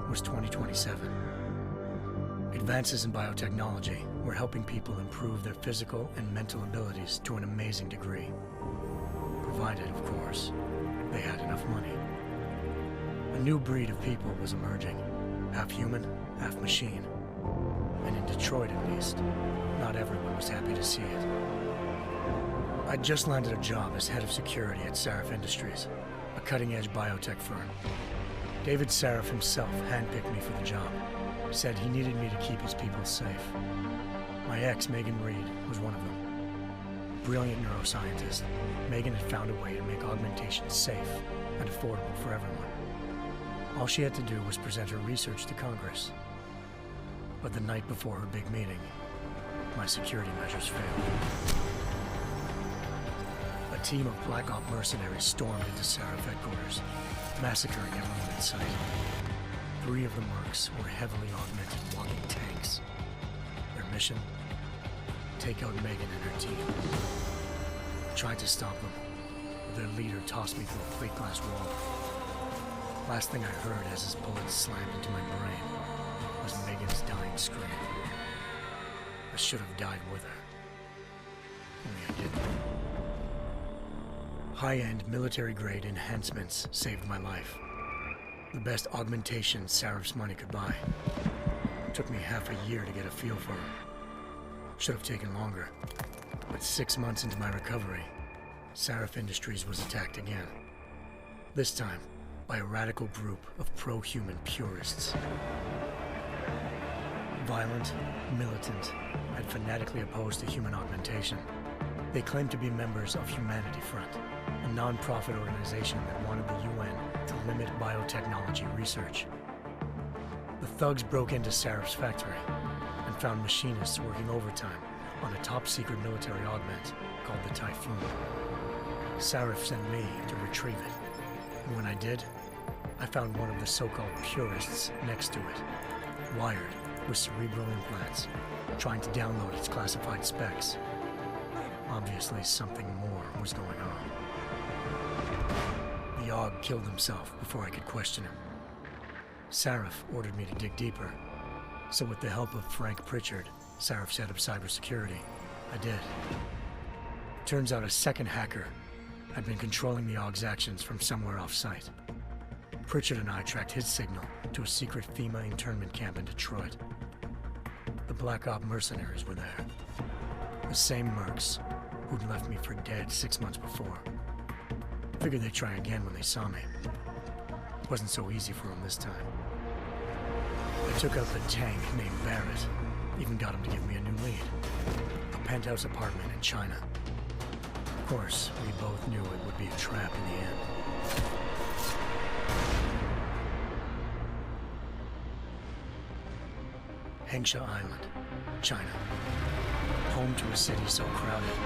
was 2027. Advances in biotechnology were helping people improve their physical and mental abilities to an amazing degree. Provided, of course, they had enough money. A new breed of people was emerging, half human, half machine. And in Detroit, at least, not everyone was happy to see it. I'd just landed a job as head of security at Sarif Industries, a cutting-edge biotech firm. David Sarif himself handpicked me for the job, said he needed me to keep his people safe. My ex, Megan Reed, was one of them. Brilliant neuroscientist, Megan had found a way to make augmentation safe and affordable for everyone. All she had to do was present her research to Congress. But the night before her big meeting, my security measures failed. A team of Black Op mercenaries stormed into Sarif headquarters, massacring everyone in sight. 3 of the mercs were heavily augmented walking tanks. Their mission? Take out Megan and her team. I tried to stop them, but their leader tossed me through a plate glass wall. Last thing I heard as his bullets slammed into my brain was Megan's dying scream. I should have died with her. Only I didn't. High-end military-grade enhancements saved my life. The best augmentation Sarif's money could buy. It took me half a year to get a feel for her. Should have taken longer. But 6 months into my recovery, Sarif Industries was attacked again. This time, by a radical group of pro-human purists. Violent, militant, and fanatically opposed to human augmentation. They claimed to be members of Humanity Front, a non-profit organization that wanted the UN to limit biotechnology research. The thugs broke into Sarif's factory and found machinists working overtime on a top-secret military augment called the Typhoon. Sarif sent me to retrieve it, and when I did, I found one of the so-called purists next to it, wired with cerebral implants, trying to download its classified specs. Obviously, something more was going on. The AUG killed himself before I could question him. Sarif ordered me to dig deeper, so with the help of Frank Pritchard, Sarif's head of cybersecurity, I did. Turns out a second hacker had been controlling the AUG's actions from somewhere off-site. Pritchard and I tracked his signal to a secret FEMA internment camp in Detroit. The Black Op mercenaries were there. The same mercs who'd left me for dead 6 months before. Figured they'd try again when they saw me. It wasn't so easy for them this time. I took out the tank named Barrett, even got him to give me a new lead. A penthouse apartment in China. Of course, we both knew it would be a trap in the end. Hengsha Island, China. Home to a city so crowded,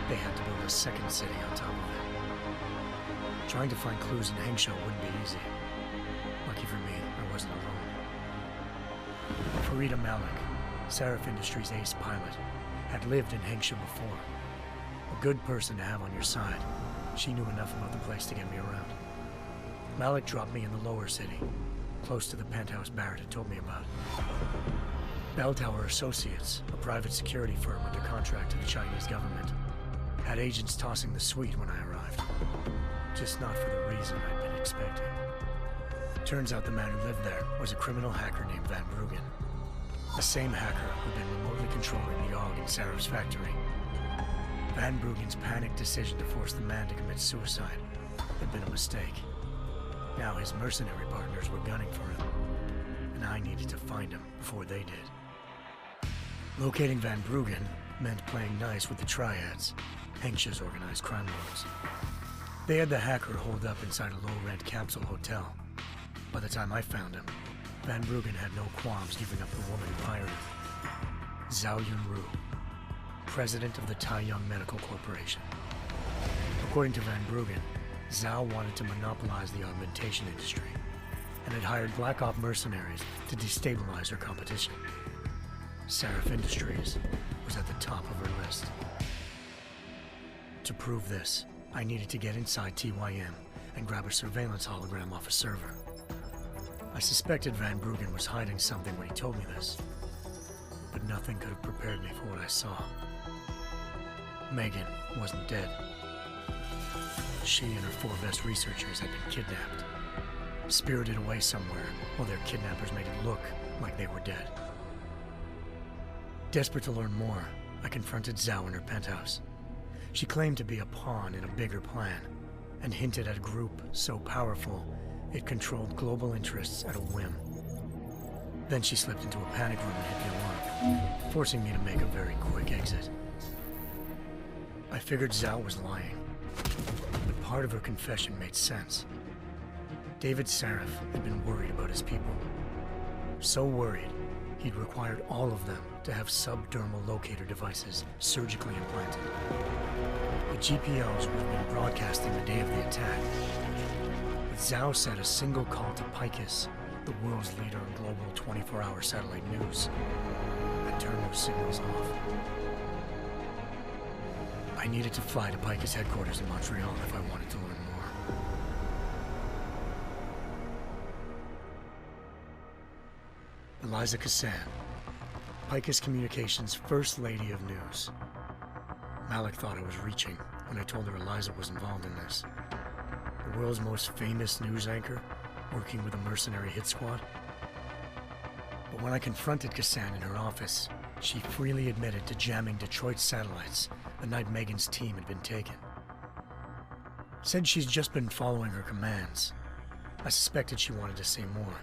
they had to build a second city on top of it. Trying to find clues in Hengsha wouldn't be easy. Lucky for me, I wasn't alone. Farida Malik, Sarif Industries' ace pilot, had lived in Hengsha before. A good person to have on your side. She knew enough about the place to get me around. Malik dropped me in the lower city, close to the penthouse Barrett had told me about. Bell Tower Associates, a private security firm under contract to the Chinese government, had agents tossing the suite when I arrived. Just not for the reason I'd been expecting. Turns out the man who lived there was a criminal hacker named Van Bruggen. The same hacker who'd been remotely controlling the AUG in Sarif's factory. Van Bruggen's panicked decision to force the man to commit suicide had been a mistake. Now his mercenary partners were gunning for him, and I needed to find him before they did. Locating Van Bruggen meant playing nice with the Triads, Hengsha's organized crime lords. They had the hacker holed up inside a low-rent capsule hotel. By the time I found him, Van Bruggen had no qualms giving up the woman who hired him. Zhao Yunru, president of the Taiyang Medical Corporation. According to Van Bruggen, Zhao wanted to monopolize the augmentation industry and had hired Black Op mercenaries to destabilize her competition. Sarif Industries was at the top of her list. To prove this, I needed to get inside TYM and grab a surveillance hologram off a server. I suspected Van Bruggen was hiding something when he told me this, but nothing could have prepared me for what I saw. Megan wasn't dead. She and her 4 best researchers had been kidnapped, spirited away somewhere while their kidnappers made it look like they were dead. Desperate to learn more, I confronted Zhao in her penthouse. She claimed to be a pawn in a bigger plan, and hinted at a group so powerful it controlled global interests at a whim. Then she slipped into a panic room and hit the alarm, forcing me to make a very quick exit. I figured Zhao was lying, but part of her confession made sense. David Sarif had been worried about his people. So worried, he'd required all of them to have subdermal locator devices surgically implanted. The GPOs would have been broadcasting the day of the attack. But Zhao said a single call to Picus, the world's leader in global 24-hour satellite news, had turned those signals off. I needed to fly to Picus headquarters in Montreal if I wanted to learn more. Eliza Cassan, Picus Communications' First Lady of News. Malik thought I was reaching when I told her Eliza was involved in this. The world's most famous news anchor, working with a mercenary hit squad. But when I confronted Cassan in her office, she freely admitted to jamming Detroit's satellites the night Megan's team had been taken. Said she's just been following her commands. I suspected she wanted to say more.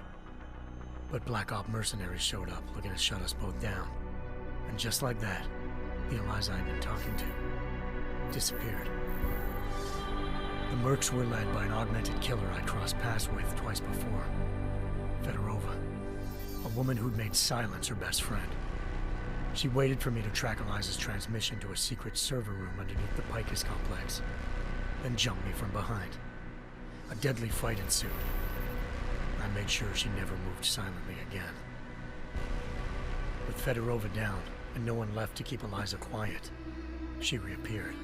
But Black Op mercenaries showed up looking to shut us both down. And just like that, the Eliza I'd been talking to disappeared. The Mercs were led by an augmented killer I crossed paths with twice before, Fedorova, a woman who'd made silence her best friend. She waited for me to track Eliza's transmission to a secret server room underneath the Picus complex, then jumped me from behind. A deadly fight ensued. I made sure she never moved silently again. With Fedorova down and no one left to keep Eliza quiet, she reappeared.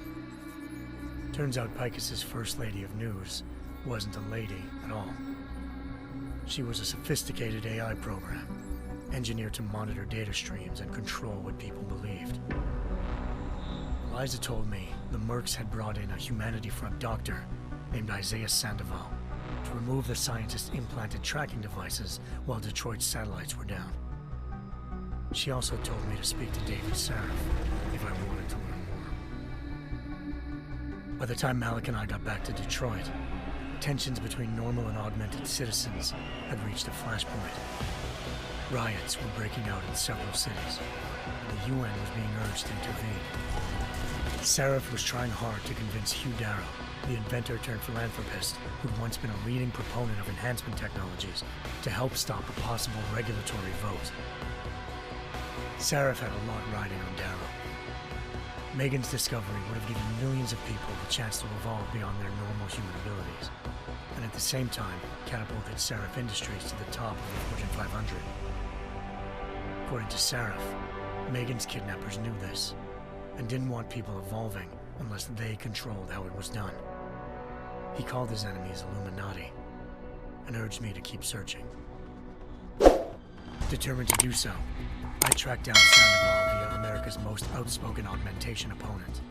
Turns out Picus's First Lady of News wasn't a lady at all. She was a sophisticated AI program, engineered to monitor data streams and control what people believed. Eliza told me the Mercs had brought in a Humanity Front doctor named Isaiah Sandoval to remove the scientist's implanted tracking devices while Detroit's satellites were down. She also told me to speak to David Sarif if I wanted to learn more. By the time Malik and I got back to Detroit, tensions between normal and augmented citizens had reached a flashpoint. Riots were breaking out in several cities, and the UN was being urged to intervene. Sarif was trying hard to convince Hugh Darrow, the inventor-turned-philanthropist who'd once been a leading proponent of enhancement technologies, to help stop a possible regulatory vote. Sarif had a lot riding on Darrow. Megan's discovery would have given millions of people the chance to evolve beyond their normal human abilities, and at the same time catapulted Sarif Industries to the top of the Fortune 500. According to Sarif, Megan's kidnappers knew this, and didn't want people evolving unless they controlled how it was done. He called his enemies Illuminati, and urged me to keep searching. Determined to do so, I tracked down Sandoval via America's most outspoken augmentation opponent,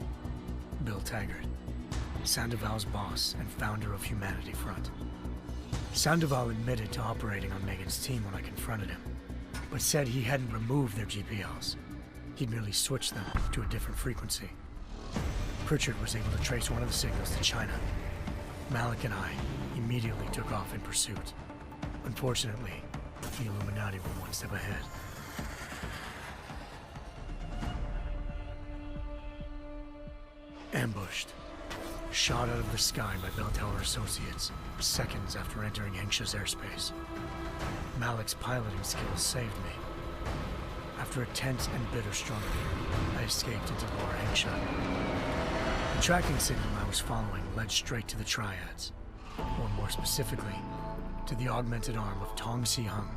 Bill Taggart, Sandoval's boss and founder of Humanity Front. Sandoval admitted to operating on Megan's team when I confronted him, but said he hadn't removed their GPLs. He'd merely switched them to a different frequency. Pritchard was able to trace one of the signals to China. Malik and I immediately took off in pursuit. Unfortunately, the Illuminati were one step ahead. Ambushed. Shot out of the sky by Bell Tower Associates, seconds after entering Hengsha's airspace. Malik's piloting skills saved me. After a tense and bitter struggle, I escaped into Lower Hengsha. The tracking signal I was following led straight to the Triads, or more specifically, to the augmented arm of Tong Si-hung,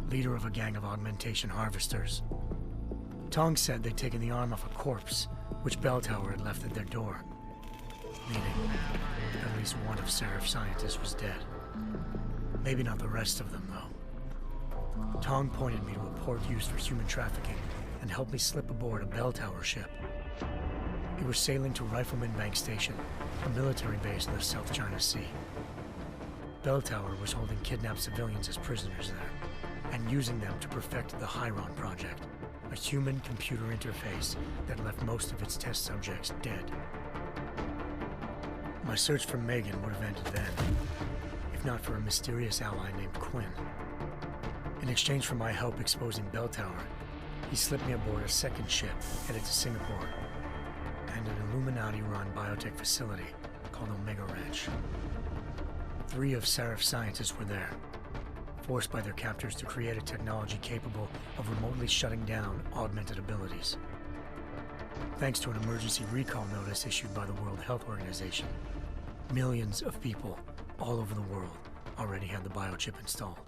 leader of a gang of augmentation harvesters. Tong said they'd taken the arm off a corpse, which Bell Tower had left at their door, meaning at least one of Sarif's scientists was dead. Maybe not the rest of them, though. Tong pointed me to a port used for human trafficking and helped me slip aboard a bell tower ship. We were sailing to Rifleman Bank Station, a military base in the South China Sea. Bell Tower was holding kidnapped civilians as prisoners there, and using them to perfect the Hyron Project, a human-computer interface that left most of its test subjects dead. My search for Megan would have ended then, if not for a mysterious ally named Quinn. In exchange for my help exposing Bell Tower, he slipped me aboard a second ship headed to Singapore, and an Illuminati-run biotech facility called Omega Ranch. 3 of Serif's scientists were there, forced by their captors to create a technology capable of remotely shutting down augmented abilities. Thanks to an emergency recall notice issued by the World Health Organization, millions of people all over the world already had the biochip installed.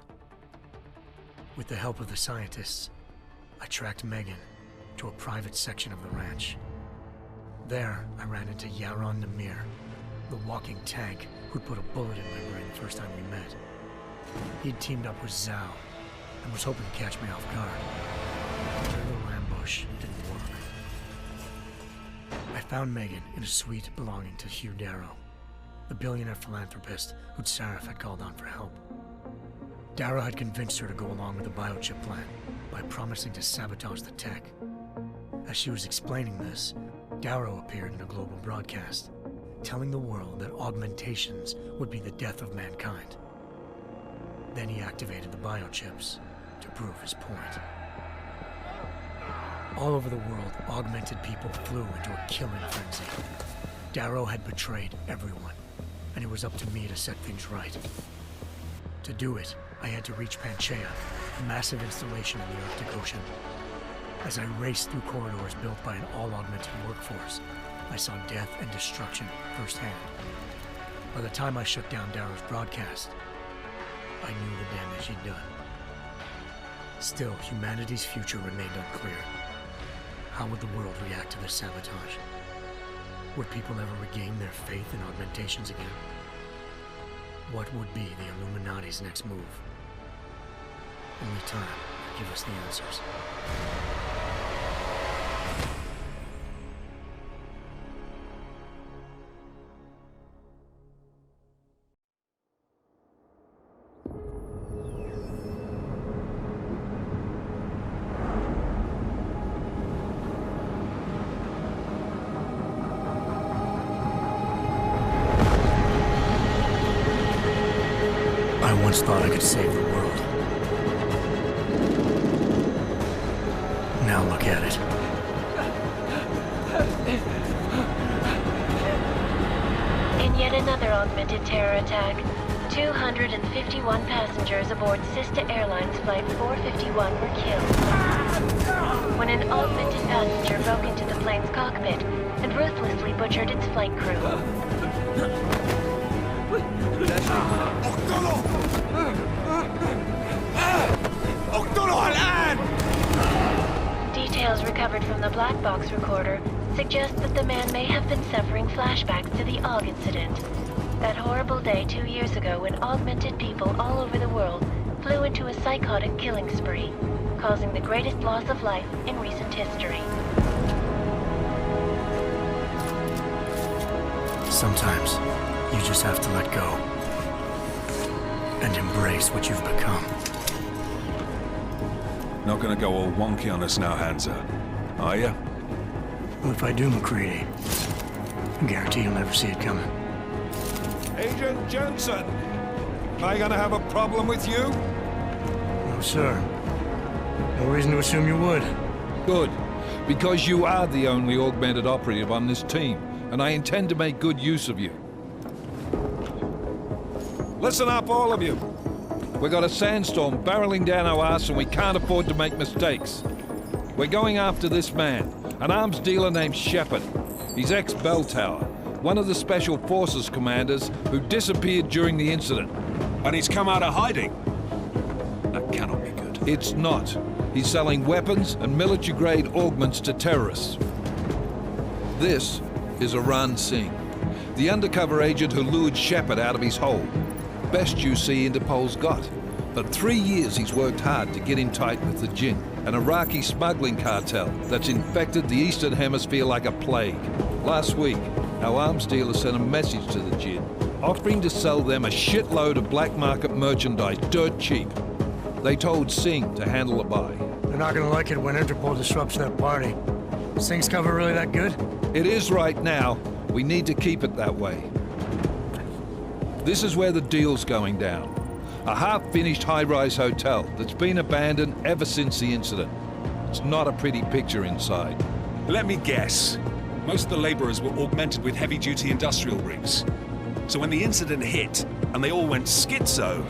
With the help of the scientists, I tracked Megan to a private section of the ranch. There, I ran into Yaron Namir, the walking tank who'd put a bullet in my brain the first time we met. He'd teamed up with Zhao and was hoping to catch me off guard. Their little ambush didn't work. I found Megan in a suite belonging to Hugh Darrow, the billionaire philanthropist who'd Sarif had called on for help. Darrow had convinced her to go along with the biochip plan by promising to sabotage the tech. As she was explaining this, Darrow appeared in a global broadcast, telling the world that augmentations would be the death of mankind. Then he activated the biochips to prove his point. All over the world, augmented people flew into a killing frenzy. Darrow had betrayed everyone, and it was up to me to set things right. To do it, I had to reach Panchaea, a massive installation in the Arctic Ocean. As I raced through corridors built by an all-augmented workforce, I saw death and destruction firsthand. By the time I shut down Darrow's broadcast, I knew the damage he'd done. Still, humanity's future remained unclear. How would the world react to this sabotage? Would people ever regain their faith in augmentations again? What would be the Illuminati's next move? Only time could give us the answers. I once thought I could save the world. Now look at it. In yet another augmented terror attack, 251 passengers aboard Sister Airlines Flight 451 were killed when an augmented passenger broke into the plane's cockpit and ruthlessly butchered its flight crew. Details recovered from the black box recorder suggest that the man may have been suffering flashbacks to the AUG incident. That horrible day 2 years ago when augmented people all over the world flew into a psychotic killing spree, causing the greatest loss of life in recent history. Sometimes, you just have to let go and embrace what you've become. Not gonna go all wonky on us now, Hansa, are ya? Well, if I do, McCready, I guarantee you'll never see it coming. Agent Jensen! Am I gonna have a problem with you? No, sir. No reason to assume you would. Good, because you are the only augmented operative on this team, and I intend to make good use of you. Listen up, all of you. We got a sandstorm barreling down our ass and we can't afford to make mistakes. We're going after this man, an arms dealer named Shepard. He's ex-Bell Tower, one of the Special Forces commanders who disappeared during the incident. And he's come out of hiding. That cannot be good. It's not. He's selling weapons and military-grade augments to terrorists. This is Aran Singh, the undercover agent who lured Shepard out of his hole. best UC Interpol's got. For 3 years he's worked hard to get in tight with the Jinn, an Iraqi smuggling cartel that's infected the Eastern Hemisphere like a plague. Last week, our arms dealer sent a message to the Jinn, offering to sell them a shitload of black market merchandise dirt cheap. They told Singh to handle the buy. They're not gonna like it when Interpol disrupts their party. Singh's cover really that good? It is right now. We need to keep it that way. This is where the deal's going down. A half-finished high-rise hotel that's been abandoned ever since the incident. It's not a pretty picture inside. Let me guess. Most of the laborers were augmented with heavy-duty industrial rigs. So when the incident hit, and they all went schizo,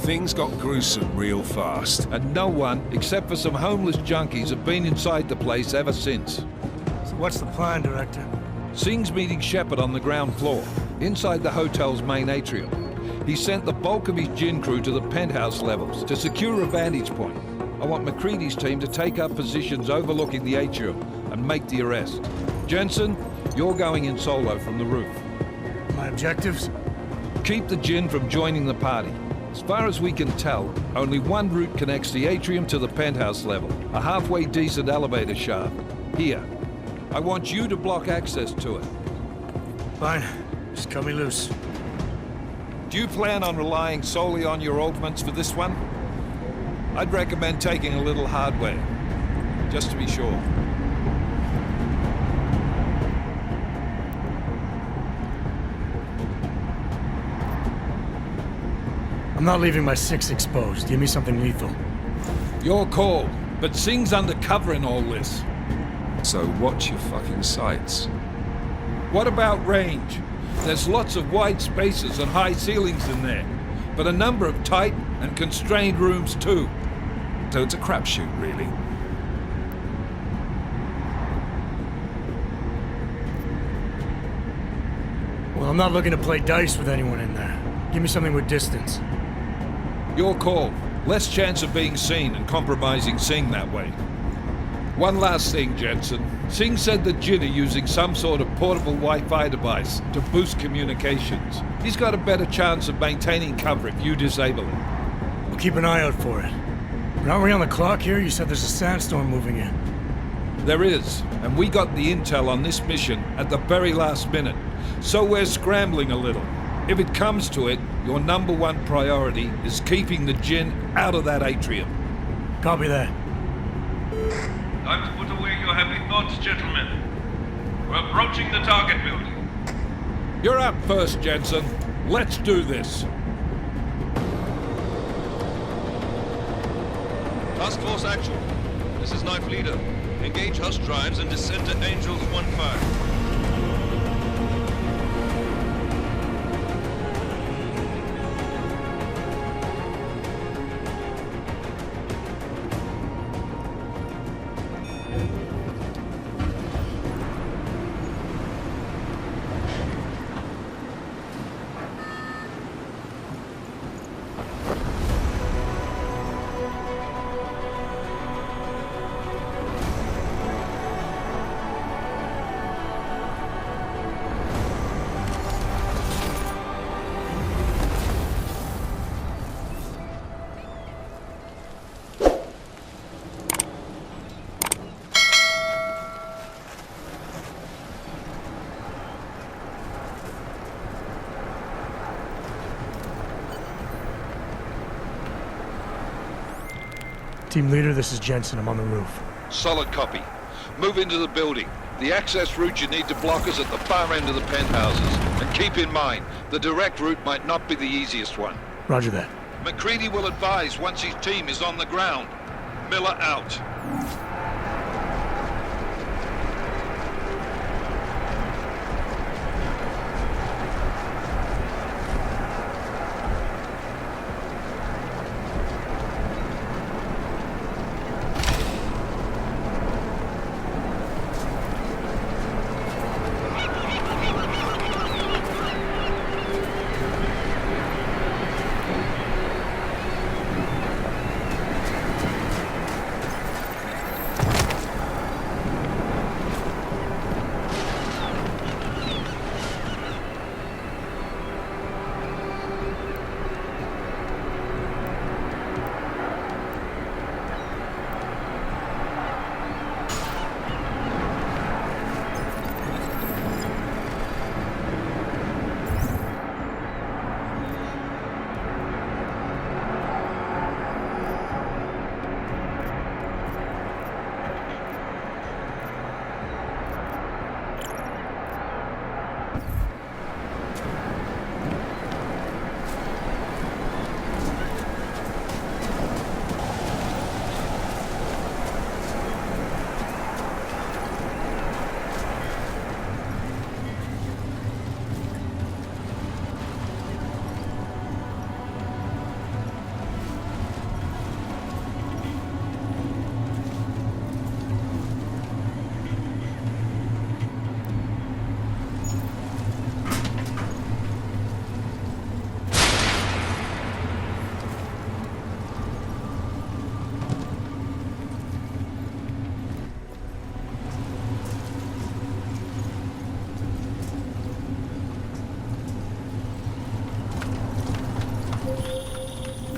things got gruesome real fast. And no one, except for some homeless junkies, have been inside the place ever since. So what's the plan, Director? Singh's meeting Shepard on the ground floor, inside the hotel's main atrium. He sent the bulk of his Jinn crew to the penthouse levels to secure a vantage point. I want McCready's team to take up positions overlooking the atrium and make the arrest. Jensen, you're going in solo from the roof. My objectives? Keep the Jinn from joining the party. As far as we can tell, only one route connects the atrium to the penthouse level, a halfway decent elevator shaft. Here. I want you to block access to it. Fine. Just cut me loose. Do you plan on relying solely on your augments for this one? I'd recommend taking a little hardware, just to be sure. I'm not leaving my 6 exposed. Give me something lethal. Your call, but Singh's undercover in all this. So watch your fucking sights. What about range? There's lots of wide spaces and high ceilings in there, but a number of tight and constrained rooms too. So it's a crapshoot, really. Well, I'm not looking to play dice with anyone in there. Give me something with distance. Your call. Less chance of being seen and compromising Singh that way. One last thing, Jensen. Singh said the Jinn are using some sort of portable Wi-Fi device to boost communications. He's got a better chance of maintaining cover if you disable it. We'll keep an eye out for it. But aren't we on the clock here? You said there's a sandstorm moving in. There is, and we got the intel on this mission at the very last minute. So we're scrambling a little. If it comes to it, your number one priority is keeping the Jinn out of that atrium. Copy that. Time to put away your heavy thoughts, gentlemen. We're approaching the target building. You're up first, Jensen. Let's do this. Task Force Actual. This is Knife Leader. Engage Hush drives and descend to Angels 1-5. Team leader, this is Jensen. I'm on the roof. Solid copy. Move into the building. The access route you need to block is at the far end of the penthouses. And keep in mind, the direct route might not be the easiest one. Roger that. McCready will advise once his team is on the ground. Miller out.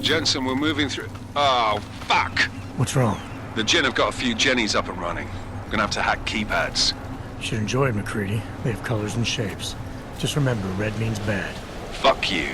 Jensen, we're moving through... Oh, fuck! What's wrong? The Jinn have got a few Jennies up and running. Gonna have to hack keypads. You should enjoy it, McCready. They have colors and shapes. Just remember, red means bad. Fuck you.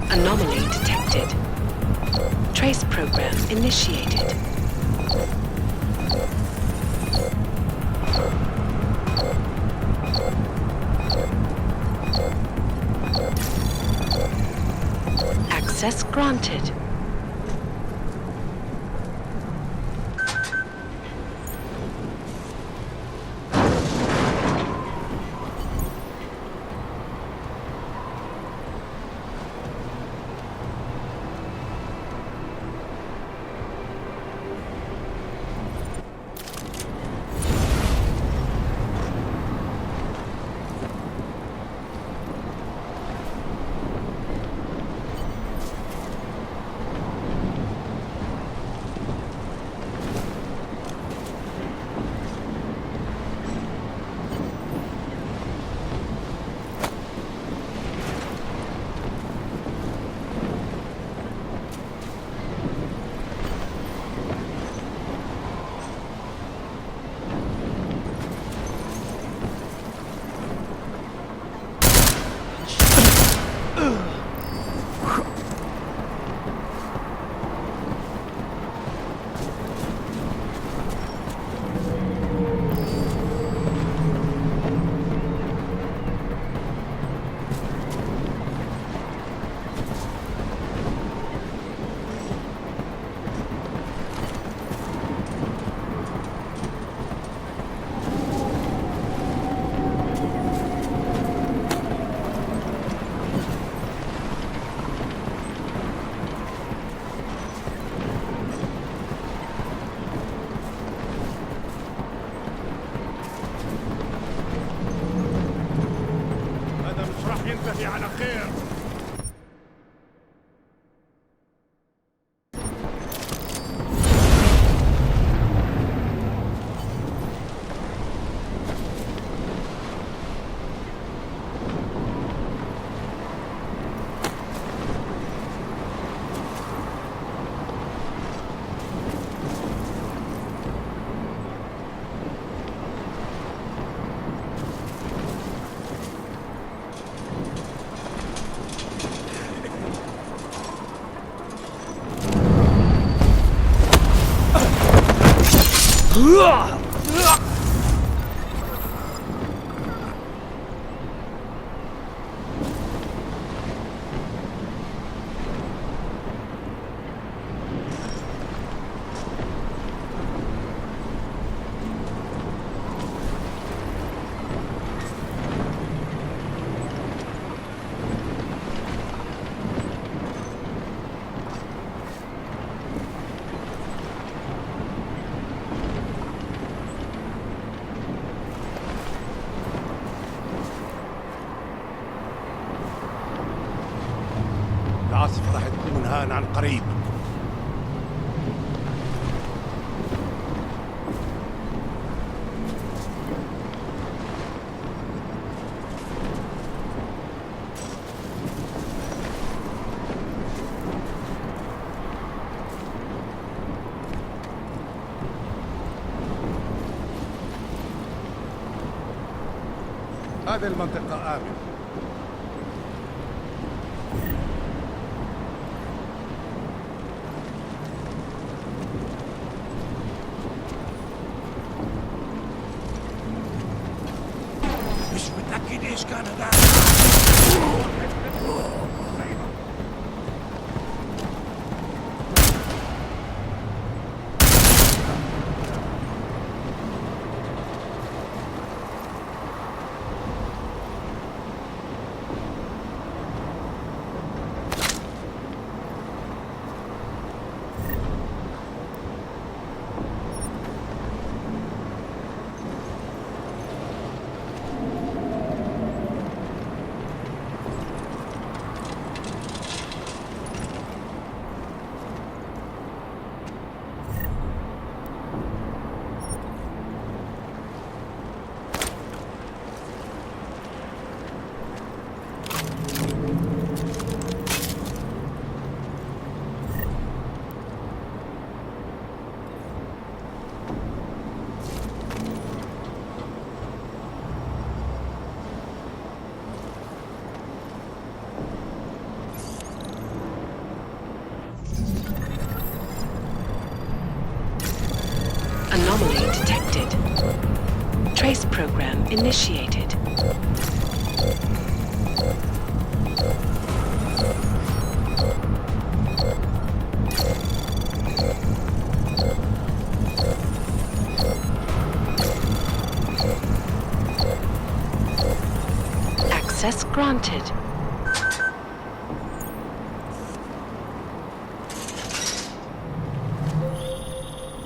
Anomaly detected. Trace program initiated. Access granted. ينتهي على خير. العاصفة راح تكون هان عن قريب. هذه المنطقة آمنة. مش متأكد ايش كان هذا. detected. Trace program initiated. Access granted.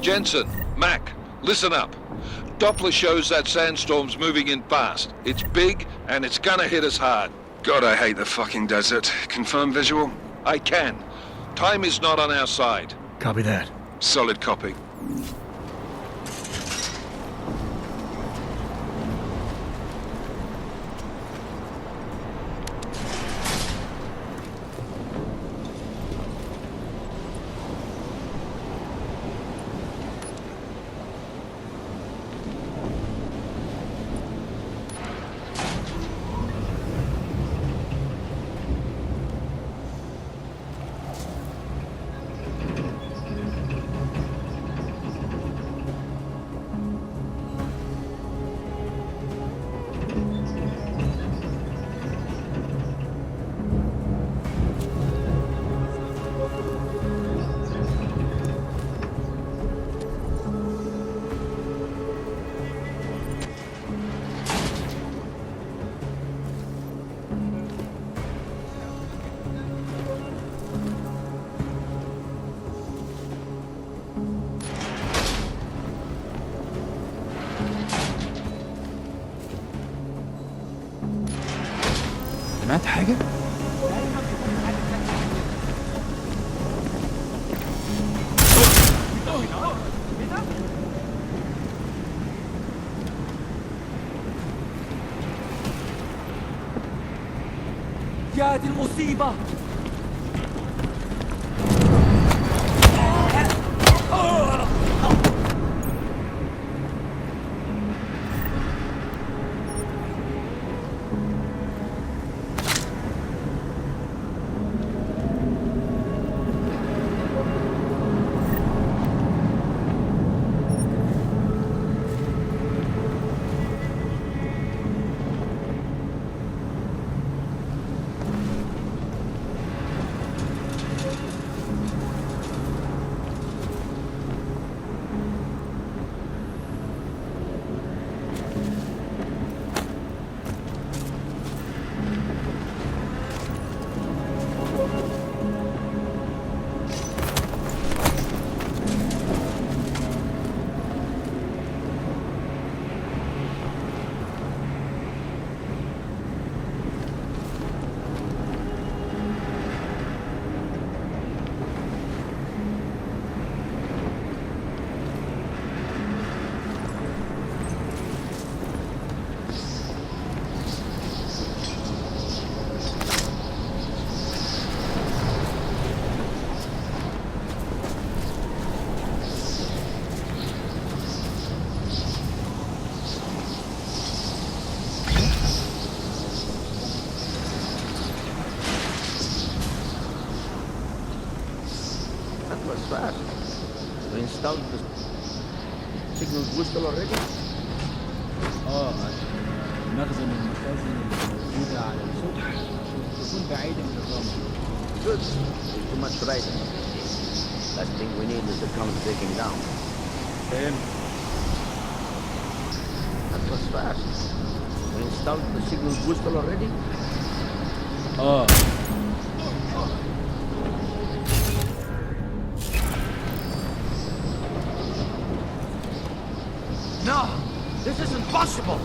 Jensen, Mac, listen up. Doppler shows that sandstorm's moving in fast. It's big, and it's gonna hit us hard. God, I hate the fucking desert. Confirm visual? I can. Time is not on our side. Copy that. Solid copy. سمعت حاجة؟ يا دي المصيبة! fast. We installed the signal booster already? مخزن المخازن الموجودة على السطح تكون بعيدة من الرمل. Good. There's too much riding. Last thing we need is the comet breaking down. That was fast. We installed the signal booster already? No! This is impossible!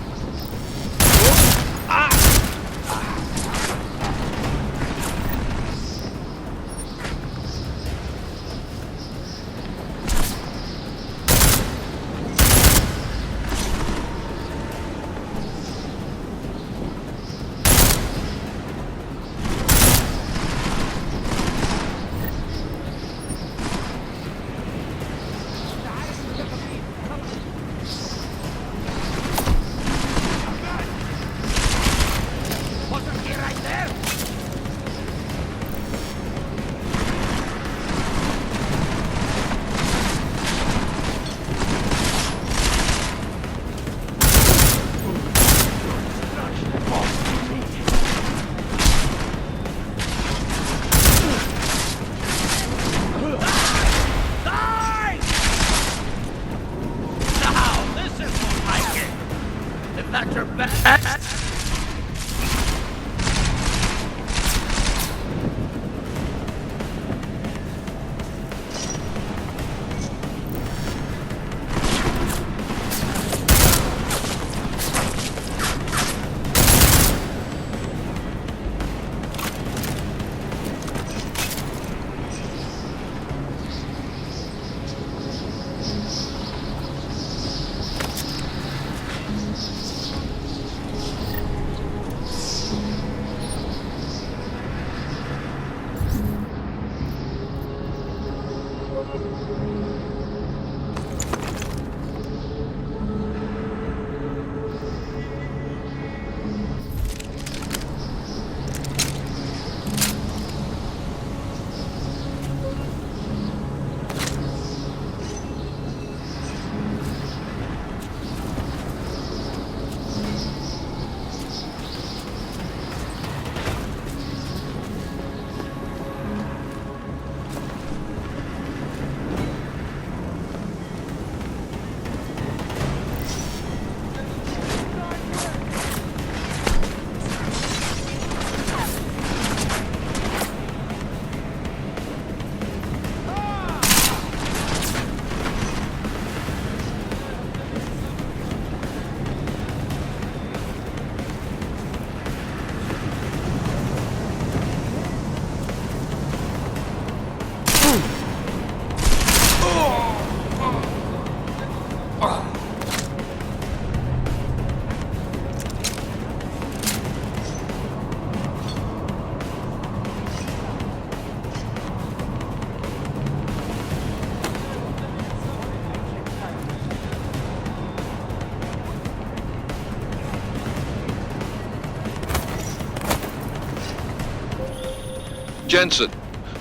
Jensen,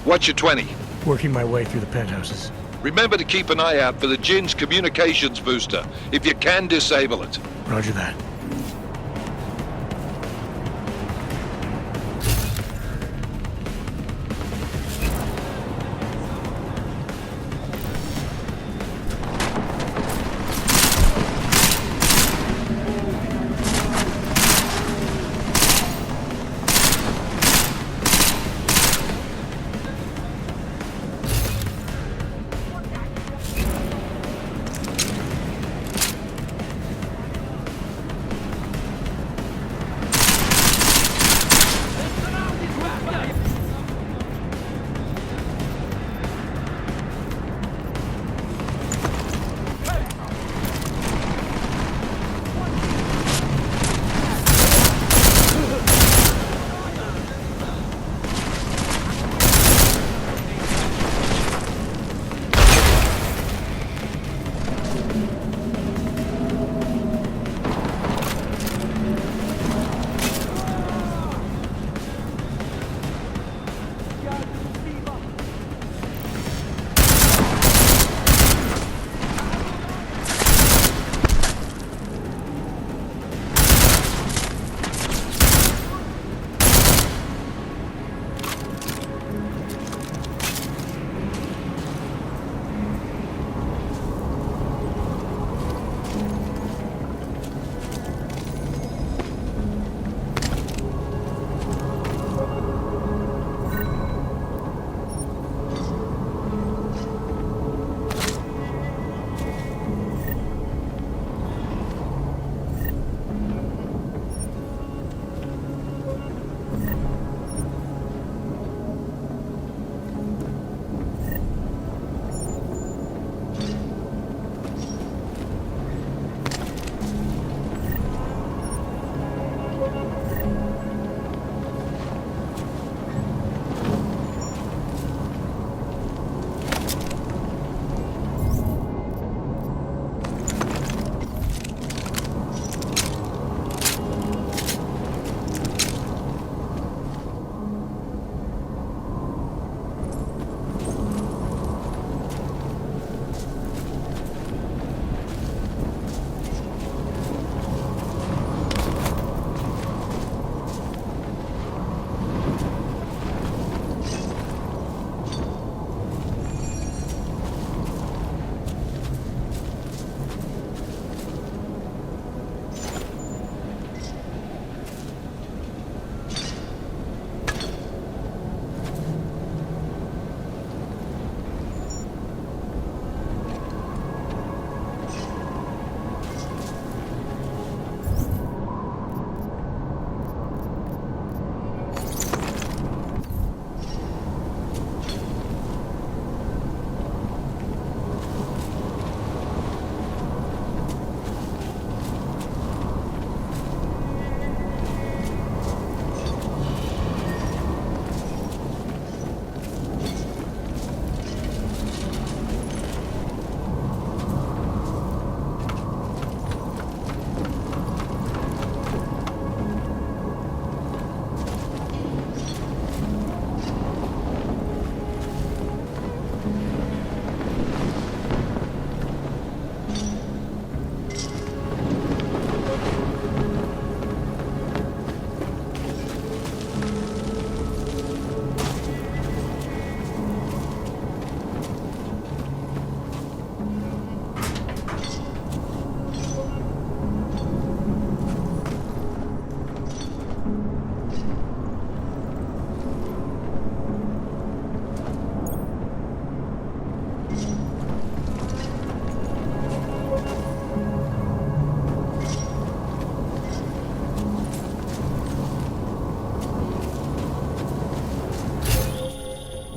what's your 20? Working my way through the penthouses. Remember to keep an eye out for the Jin's communications booster. If you can, disable it. Roger that.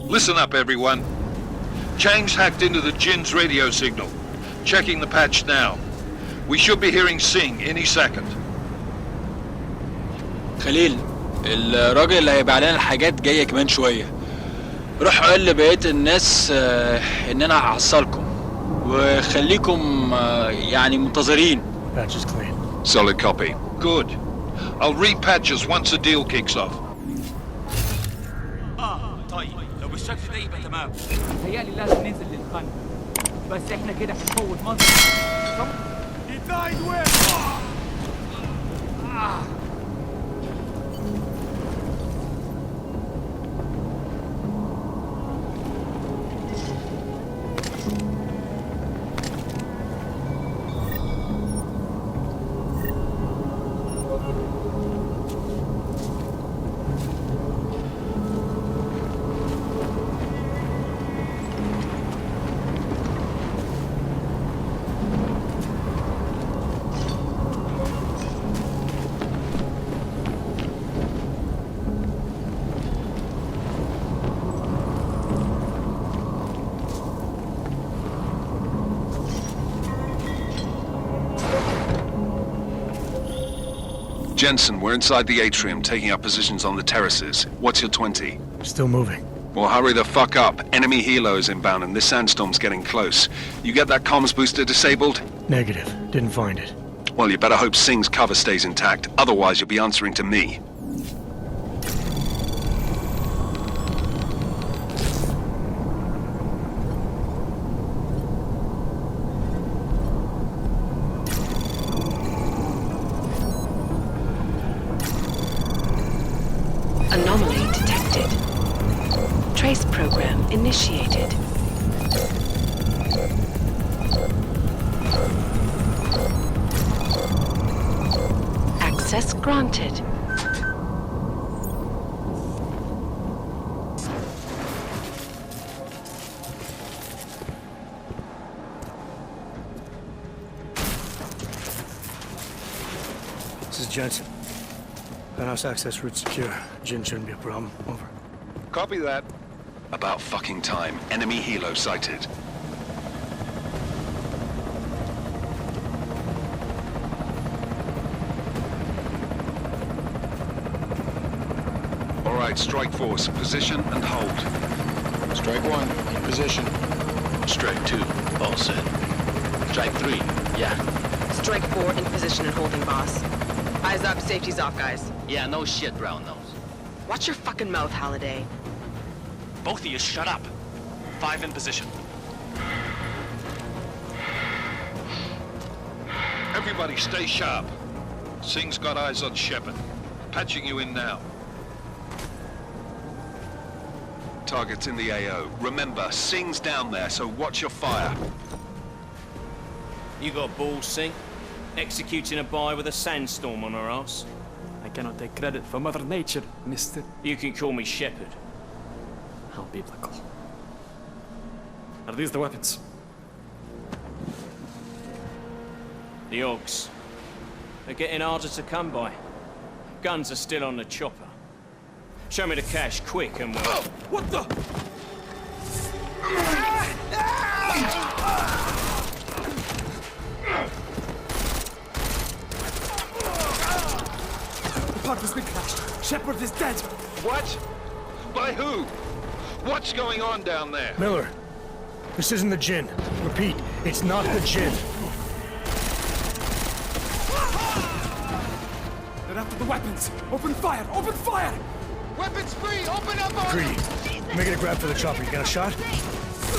Listen up, everyone. Chang's hacked into the Jin's radio signal. Checking the patch now. We should be hearing Sing any second. خليل الراجل اللي هيبيع لنا الحاجات جايه كمان شويه. روح قول لبقيه الناس ان انا هحصلكم وخليكم يعني منتظرين. Patch is clean. Solid copy. Good. I'll repatch us once the deal kicks off. طيب لو بالشكل ده يبقى تمام. متهيألي لازم ننزل للخن بس احنا كده هنفوت منظر. Jensen, we're inside the atrium, taking up positions on the terraces. What's your 20? Still moving. Well, hurry the fuck up. Enemy helo is inbound and this sandstorm's getting close. You get that comms booster disabled? Negative. Didn't find it. Well, you better hope Sing's cover stays intact. Otherwise, you'll be answering to me. Anomaly detected. Trace program initiated. Access granted. This is Jensen. Penthouse access route secure. Jin shouldn't be a problem. Over. Copy that. About fucking time. Enemy helo sighted. All right, strike force. Position and hold. Strike 1, in position. Strike 2, all set. Strike 3, yeah. Strike 4, in position and holding, boss. Eyes up, safety's off, guys. Yeah, no shit, brown nose. Watch your fucking mouth, Halliday. Both of you shut up. 5 in position. Everybody stay sharp. Sing's got eyes on Shepard. Patching you in now. Target's in the AO. Remember, Sing's down there, so watch your fire. You got balls, Sing? Executing a buy with a sandstorm on our ass? I cannot take credit for Mother Nature, mister. You can call me Shepard. How biblical. Are these the weapons? The Augs. They're getting harder to come by. Guns are still on the chopper. Show me the cash, quick, and we'll... Oh, what the? The pod has been crashed. Shepard is dead. What? By who? What's going on down there? Miller, this isn't the Jin. Repeat, it's not the Jin. They're after the weapons. Open fire! Open fire! Weapons free! Open up on Greedy. Make it a grab for the chopper. You got a shot?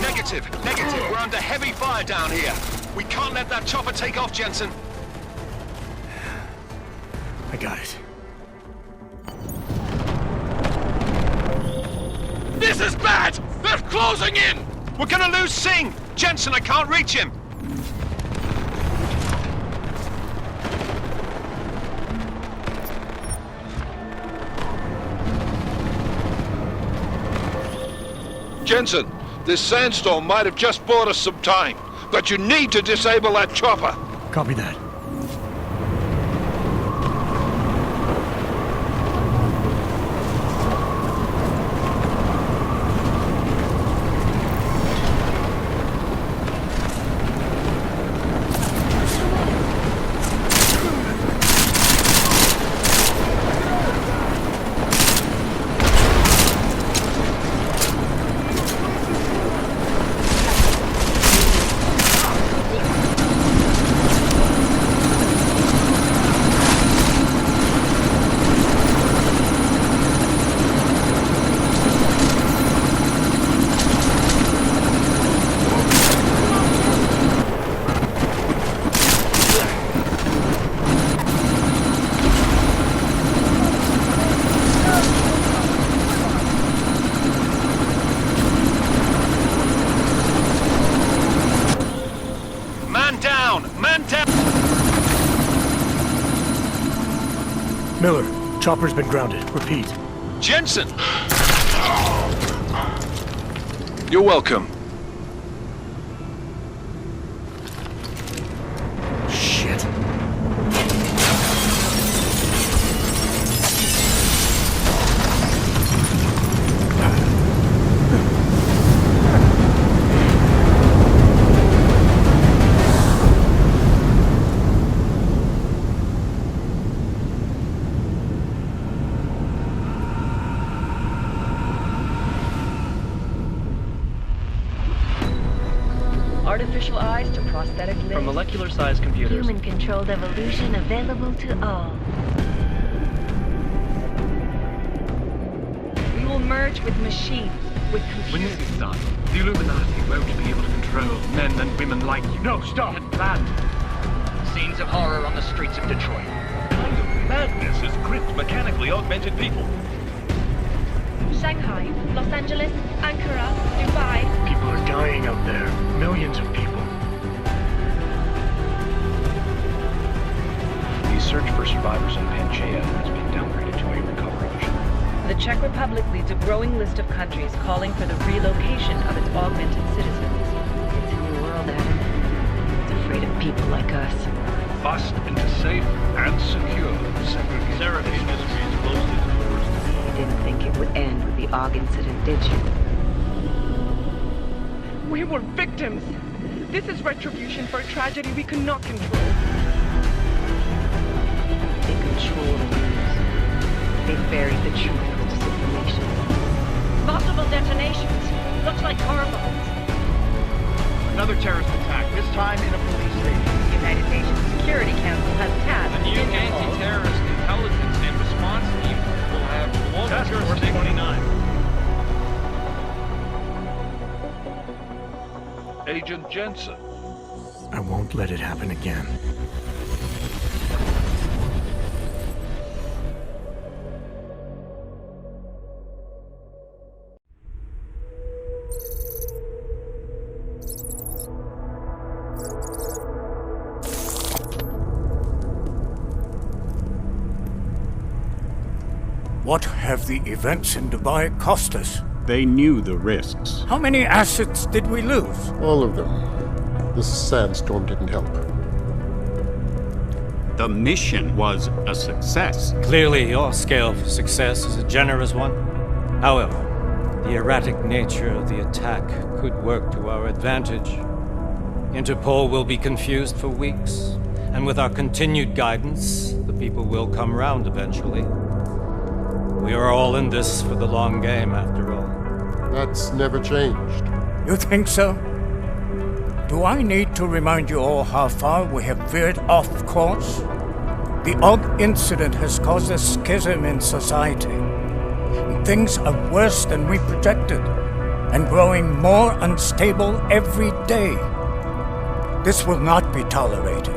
Negative. We're under heavy fire down here. We can't let that chopper take off, Jensen. I got it. This is bad! They're closing in! We're gonna lose Sing! Jensen, I can't reach him! Jensen, this sandstorm might have just bought us some time, but you need to disable that chopper. Copy that. Miller, chopper's been grounded. Repeat. Jensen! You're welcome. Shit. Artificial eyes to prosthetic limbs. From molecular-sized computers. Human-controlled evolution available to all. We will merge with machines, with computers. When this is done, the Illuminati won't be able to control men and women like you. No, stop! Had planned. Scenes of horror on the streets of Detroit. What kind of madness has gripped mechanically augmented people? Shanghai, Los Angeles, Ankara, Dubai. People are dying out there. Millions of people. The search for survivors in Pangaea has been downgraded to a recovery mission. The Czech Republic leads a growing list of countries calling for the relocation of its augmented citizens. It's a new world, Adam. It's afraid of people like us. Bust into safe and secure segregation. Seraph Industries closed its doors today. You didn't think it would end with the AUG incident, did you? We were victims. This is retribution for a tragedy we could not control. They control the news. They buried the truth with disinformation. Possible detonations. Looks like car bombs. Another terrorist attack, this time in a police station. The United Nations Security Council has tasked The new anti-terrorist intelligence and response team will have global jurisdiction. 29. Agent Jensen. I won't let it happen again. What have the events in Dubai cost us? They knew the risks. How many assets did we lose? All of them. The sandstorm didn't help. The mission was a success. Clearly, your scale for success is a generous one. However, the erratic nature of the attack could work to our advantage. Interpol will be confused for weeks, and with our continued guidance, the people will come round eventually. We are all in this for the long game, after all. That's never changed. You think so? Do I need to remind you all how far we have veered off course? The AUG incident has caused a schism in society. Things are worse than we projected, and growing more unstable every day. This will not be tolerated.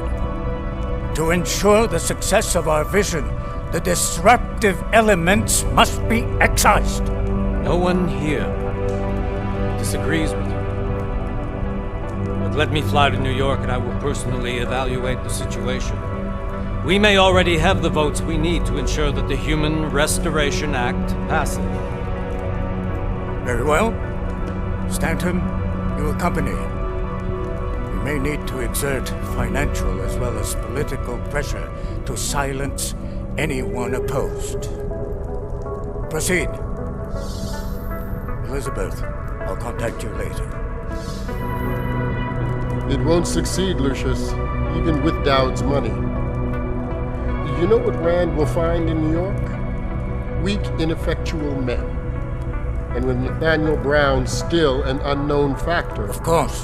To ensure the success of our vision, the disruptive elements must be excised. No one here disagrees with you. But let me fly to New York and I will personally evaluate the situation. We may already have the votes we need to ensure that the Human Restoration Act passes. Very well. Stanton, you accompany. We may need to exert financial as well as political pressure to silence anyone opposed. Proceed. Elizabeth, I'll contact you later. It won't succeed, Lucius, even with Dowd's money. You know what Rand will find in New York? Weak, ineffectual men. And with Nathaniel Brown still an unknown factor. Of course.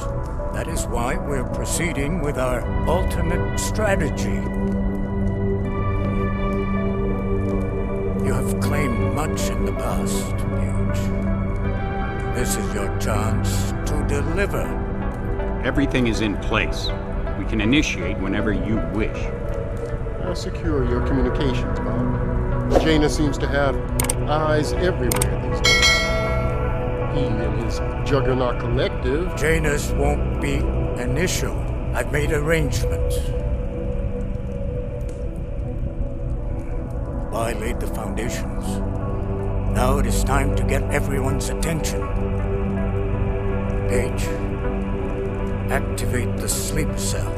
That is why we're proceeding with our alternate strategy. You have claimed much in the past, Huge. This is your chance to deliver. Everything is in place. We can initiate whenever you wish. I'll secure your communications, Bob. Jaina seems to have eyes everywhere these days. He and his Juggernaut Collective... Jaina's won't be an issue. I've made arrangements. Dubai laid the foundations. Now it is time to get everyone's attention. Page, activate the sleep cell.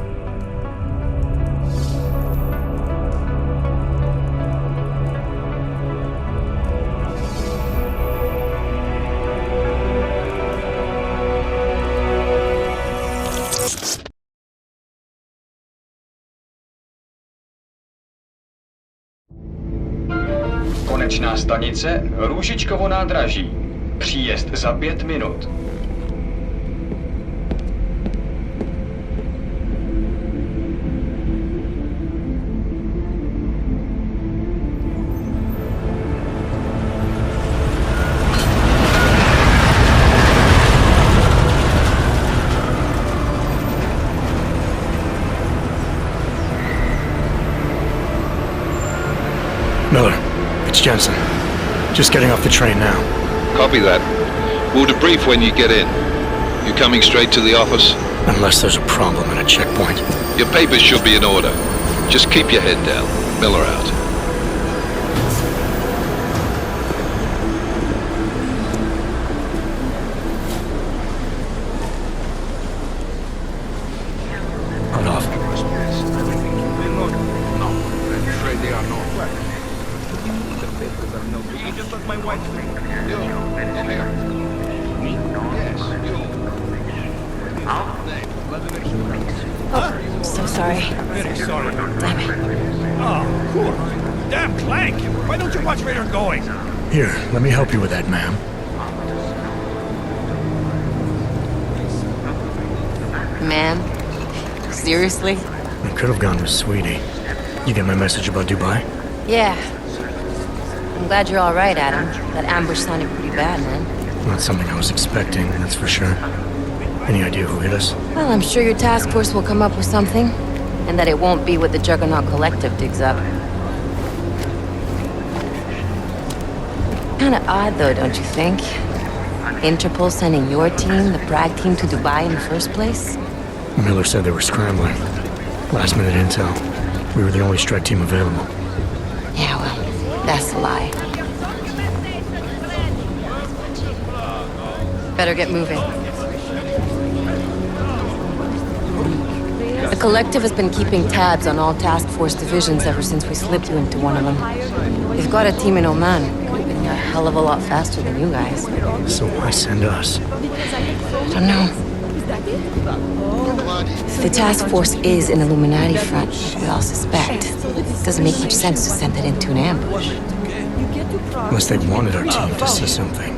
Konečná stanice Růžičkovo nádraží. Příjezd za 5 minut. Miller, it's Jensen. Just getting off the train now. Copy that. We'll debrief when you get in. You coming straight to the office? Unless there's a problem at a checkpoint. Your papers should be in order. Just keep your head down. Miller out. Hold off. No, I'm afraid they are not. The papers are no good. You just let my wife think. You, in here. Me? Yes, you. Oh, so sorry. Very sorry. Damn it. Oh, cool. Damn, Clank! Why don't you watch where you're going? Here, let me help you with that, ma'am. Ma'am? Seriously? I could have gone with Sweetie. You get my message about Dubai? Yeah. I'm glad you're all right, Adam. That ambush sounded pretty bad, man. Not something I was expecting, that's for sure. Any idea who hit us? Well, I'm sure your task force will come up with something. And that it won't be what the Juggernaut Collective digs up. Kinda odd, though, don't you think? Interpol sending your team, the Bragg team, to Dubai in the first place? Miller said they were scrambling. Last minute intel. We were the only strike team available. Yeah, well, that's a lie. Better get moving. The Collective has been keeping tabs on all task force divisions ever since we slipped you into one of them. We've got a team in Oman. Could have been a hell of a lot faster than you guys. So why send us? I don't know. If the task force is an Illuminati front, we all suspect, it doesn't make much sense to send it into an ambush. Unless they wanted our team to see something.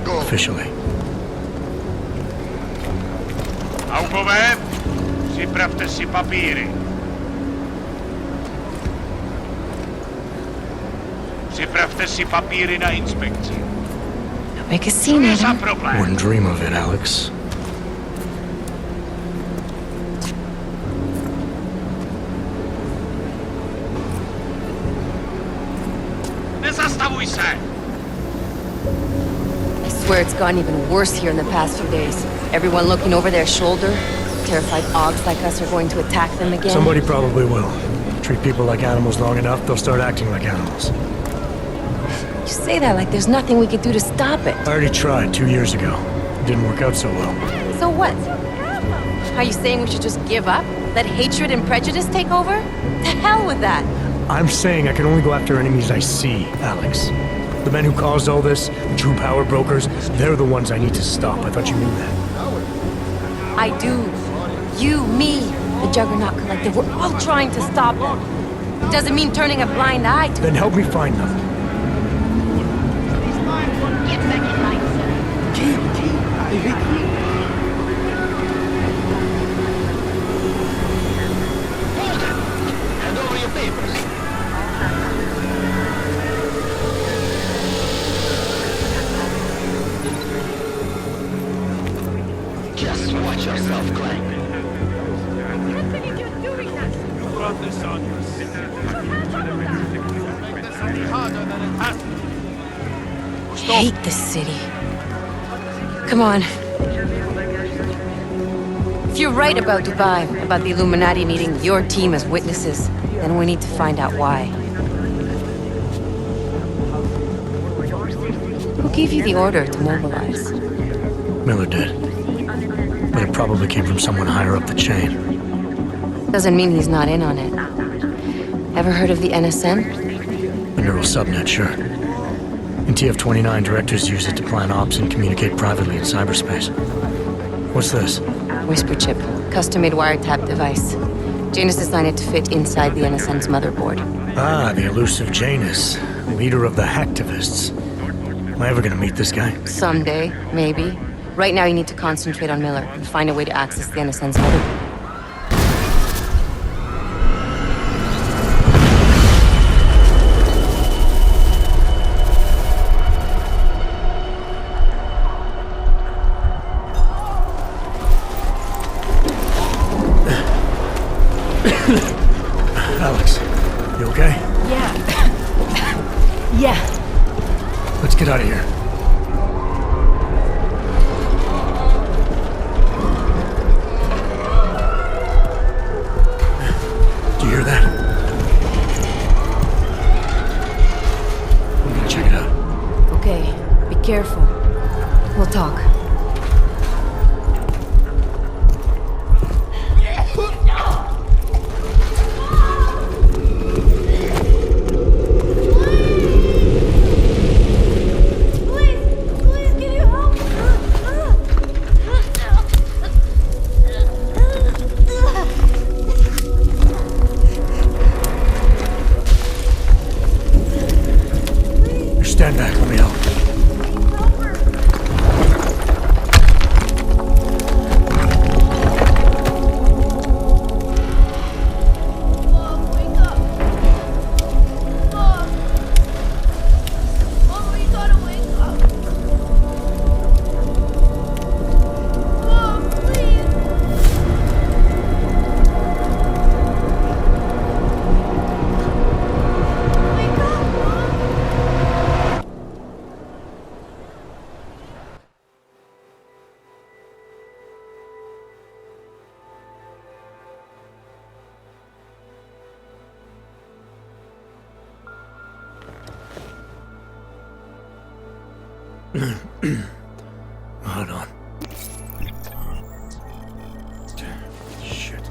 Officially. Aukové, připravte si papíry. Připravte si papíry na inspekci. Make a scene, Adam. Wouldn't dream of it, Alex. Nezastavuj se! I swear it's gotten even worse here in the past few days. Everyone looking over their shoulder. Terrified Augs like us are going to attack them again. Somebody probably will. Treat people like animals long enough, they'll start acting like animals. You say that like there's nothing we could do to stop it. I already tried 2 years ago. It didn't work out so well. So what? Are you saying we should just give up? Let hatred and prejudice take over? To hell with that! I'm saying I can only go after enemies I see, Alex. The men who caused all this, the true power brokers, they're the ones I need to stop. I thought you knew that. I do. You, me, the Juggernaut Collective, we're all trying to stop them. Doesn't mean turning a blind eye to Then help me find them. Get back in line, Hand over your papers. Just watch yourself, Clank. You brought this on yourself. Make this any harder than it has to be. I hate this city. Come on. If you're right about Dubai, about the Illuminati needing your team as witnesses, then we need to find out why. Who gave you the order to mobilize? Miller did. But it probably came from someone higher up the chain. Doesn't mean he's not in on it. Ever heard of the NSN? The neural subnet, sure. In TF-29, directors use it to plan ops and communicate privately in cyberspace. What's this? Whisper chip. Custom-made wiretap device. Janus designed it to fit inside the NSN's motherboard. Ah, the elusive Janus. Leader of the hacktivists. Am I ever gonna meet this guy? Someday, maybe. Right now you need to concentrate on Miller and find a way to access the NSN's motherboard. Alex, you okay? Yeah. Yeah. Let's get out of here. Do you hear that? I'm gonna check it out. Okay, be careful. We'll talk. Stand back, let me help. Hold on. Shit.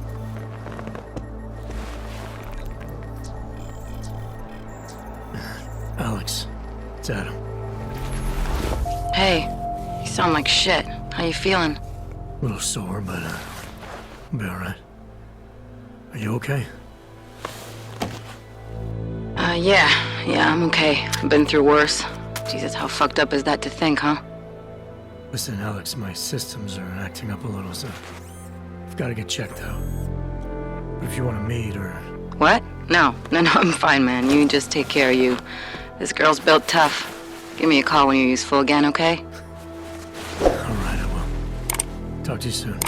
Alex, it's Adam. Hey, you sound like shit. How you feeling? A little sore, but I'll be alright. Are you okay? Yeah, I'm okay. I've been through worse. Jesus, how fucked up is that to think, huh? Listen, Alex, my systems are acting up a little, so I've got to get checked out. But if you want to meet or... What? No, I'm fine, man. You just take care of you. This girl's built tough. Give me a call when you're useful again, okay? Alright, I will. Talk to you soon.